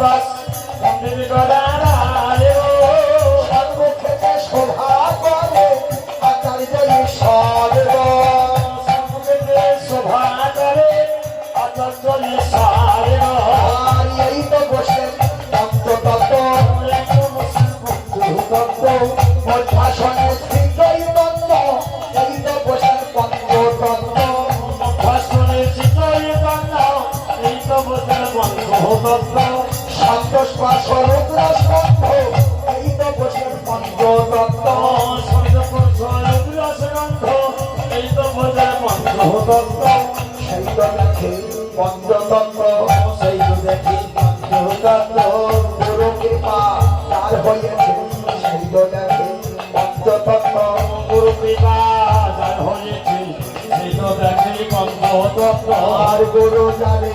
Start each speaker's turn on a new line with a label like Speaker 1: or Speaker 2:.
Speaker 1: বাস মন্দির গড়ায় সর্বক্ষেত্রে শোভা করে আচার্য ঈশ্বর সর্বক্ষেত্রে শোভা করে আচার্য ঈশ্বর আর এই তো বসে তত্ত্ব মধ্যাসনে শ্রী চৈতন্য এই তো বসে পঞ্চতত্ত্ব মধ্যাসনে শ্রী চৈতন্য এই তো বসে পঞ্চতত্ত্ব সন্তোষ রুদ্রস্কন্ধ এই তো বসে পঞ্চতত্ত্ব রুদ্রস্কন্ধ এই তো বসে পঞ্চতত্ত্ব সেই তো দেখে পঞ্চতত্ত্ব সেই তো দেখি পঞ্চতত্ত্ব গুরু কৃপা তার হয়েছে সেই তো দেখে পঞ্চতত্ত্ব গুরু কৃপা যার হয়েছে সেই তো দেখে পঞ্চতত্ত্ব আর গুরু জানে